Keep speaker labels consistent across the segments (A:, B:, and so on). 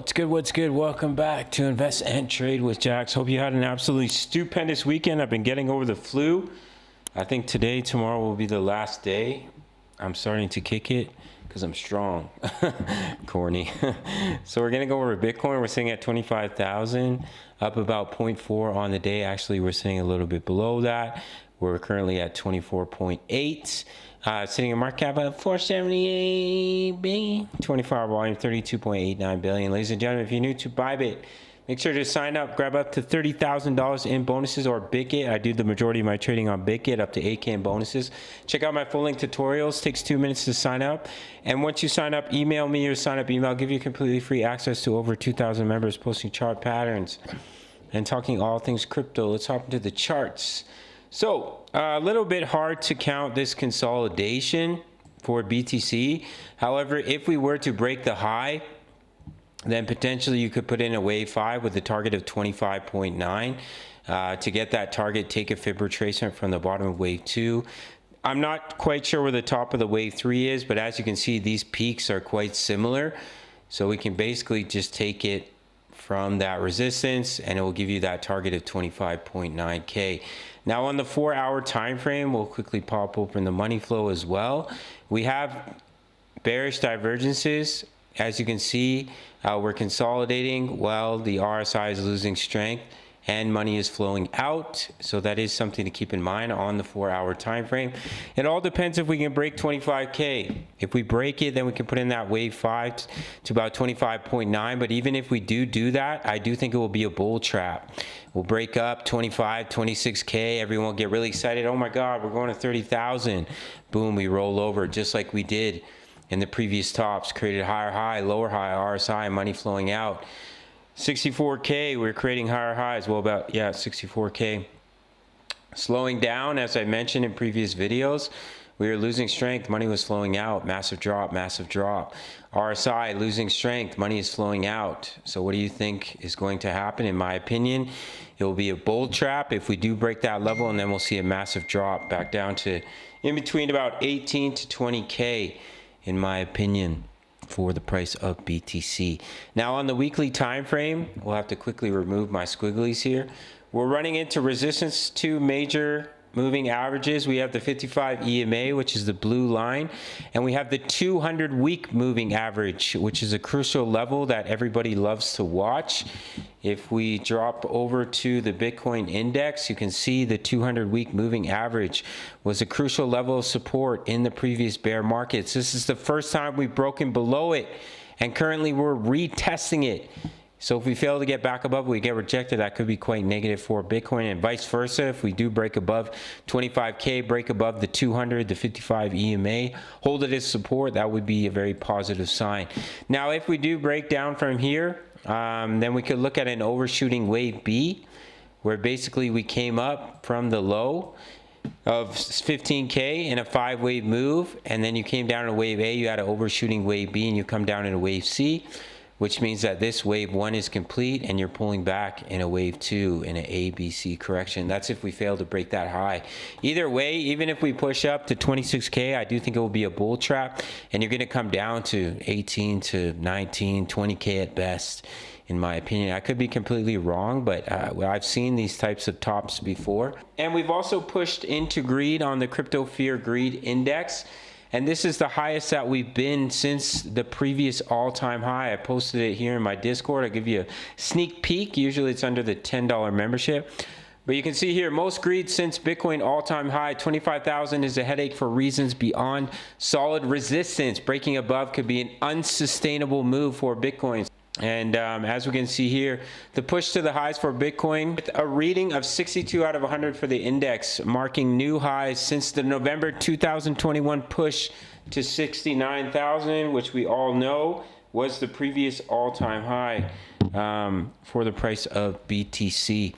A: What's good? What's good? Welcome back to Invest and Trade with Jax. Hope you had an absolutely stupendous weekend. I've been getting over the flu. I think today, tomorrow will be the last day. I'm starting to kick it because I'm strong. Corny. So we're going to go over Bitcoin. We're sitting at 25,000, up about 0.4 on the day. Actually, we're sitting a little bit below that. We're currently at 24.8. Sitting in market cap at 478 billion, 24-hour volume 32.89 billion. Ladies and gentlemen, if you're new to Bybit, make sure to sign up. Grab up to $30,000 in bonuses or Bitget. I do the majority of my trading on Bitget, up to 8K in bonuses. Check out my full length tutorials. Takes 2 minutes to sign up. And once you sign up, email me your sign up email. I'll give you completely free access to over 2,000 members posting chart patterns and talking all things crypto. Let's hop into the charts. So a little bit hard to count this consolidation for BTC. However, if we were to break the high, then potentially you could put in a wave 5 with a target of 25.9. To get that target, take a fib retracement from the bottom of wave 2. I'm not quite sure where the top of the wave 3 is, but as you can see, these peaks are quite similar. So we can basically just take it from that resistance and it will give you that target of 25.9K. Now on the 4-hour time frame, we'll quickly pop open the money flow as well. We have bearish divergences. As you can see, we're consolidating while the RSI is losing strength and money is flowing out. So that is something to keep in mind on the 4-hour time frame. It all depends if we can break 25K. If we break it, then we can put in that wave 5 to about 25.9. But even if we do that, I do think it will be a bull trap. We'll break up 25, 26K. Everyone will get really excited. Oh my God, we're going to 30,000. Boom, we roll over just like we did in the previous tops. Created higher high, lower high, RSI, money flowing out. 64K, we're creating higher highs. Well, about, 64K. Slowing down, as I mentioned in previous videos, we were losing strength, money was flowing out. Massive drop, massive drop. RSI losing strength, money is flowing out. So what do you think is going to happen? In my opinion, it will be a bull trap if we do break that level, and then we'll see a massive drop back down to in between about 18 to 20K, in my opinion, for the price of BTC. Now on the weekly time frame, we'll have to quickly remove my squigglies here. We're running into resistance to major moving averages. We have the 55 EMA, which is the blue line, and we have the 200 week moving average, which is a crucial level that everybody loves to watch. If we drop over to the Bitcoin index, you can see the 200 week moving average was a crucial level of support in the previous bear markets. This is the first time we've broken below it, and currently we're retesting it. So if we fail to get back above, we get rejected. That could be quite negative for Bitcoin, and vice versa. If we do break above 25K, break above the 200, the 55 EMA, hold it as support, that would be a very positive sign. Now, if we do break down from here, then we could look at an overshooting wave B, where basically we came up from the low of 15K in a 5-wave move, and then you came down in a wave A, you had an overshooting wave B, and you come down in a wave C, which means that this wave 1 is complete and you're pulling back in a wave 2 in an ABC correction. That's if we fail to break that high. Either way, even if we push up to 26K, I do think it will be a bull trap, and you're going to come down to 18 to 19, 20K at best, in my opinion. I could be completely wrong, but I've seen these types of tops before. And we've also pushed into greed on the Crypto Fear Greed Index. And this is the highest that we've been since the previous all-time high. I posted it here in my Discord. I'll give you a sneak peek. Usually it's under the $10 membership. But you can see here, most greed since Bitcoin all-time high. 25,000 is a headache for reasons beyond solid resistance. Breaking above could be an unsustainable move for Bitcoin. And as we can see here, the push to the highs for Bitcoin, with a reading of 62 out of 100 for the index, marking new highs since the November 2021 push to 69,000, which we all know was the previous all-time high for the price of BTC.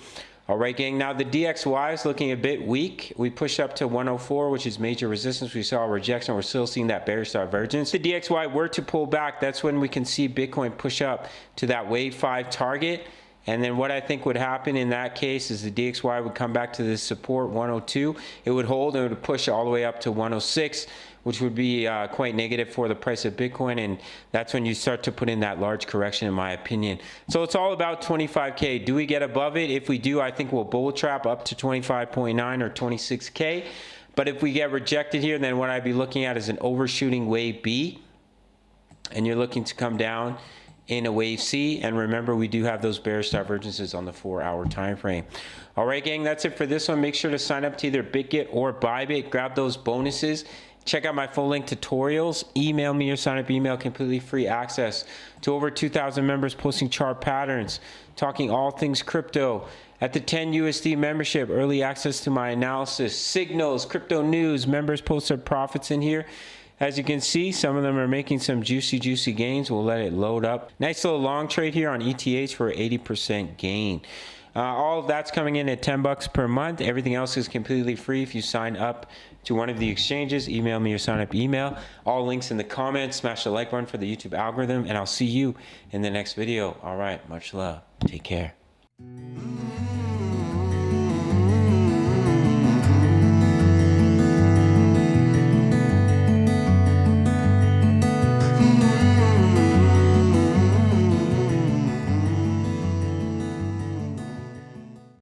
A: All right, gang, now the DXY is looking a bit weak. We pushed up to 104, which is major resistance. We saw a rejection. We're still seeing that bearish divergence. If the DXY were to pull back, that's when we can see Bitcoin push up to that wave 5 target And then what I think would happen in that case is the DXY would come back to this support 102. It would hold and it would push all the way up to 106, which would be quite negative for the price of Bitcoin. And that's when you start to put in that large correction, in my opinion. So it's all about 25K. Do we get above it? If we do, I think we'll bull trap up to 25.9 or 26K. But if we get rejected here, then what I'd be looking at is an overshooting wave B. And you're looking to come down in a wave C. And remember, we do have those bearish divergences on the 4-hour time frame. All right, gang, that's it for this one. Make sure to sign up to either BitGet or Bybit. Grab those bonuses. Check out my full length tutorials. Email me your sign up email, completely free access to over 2,000 members posting chart patterns, talking all things crypto. At the 10 USD membership, early access to my analysis, signals, crypto news. Members post their profits in here. As you can see, some of them are making some juicy gains. We'll let it load up. Nice little long trade here on ETH for 80% gain. All of that's coming in at $10 per month. Everything else is completely free if you sign up to one of the exchanges. Email me your sign up email. All links in the comments. Smash the like button for the YouTube algorithm, and I'll see you in the next video. All right, much love. Take care.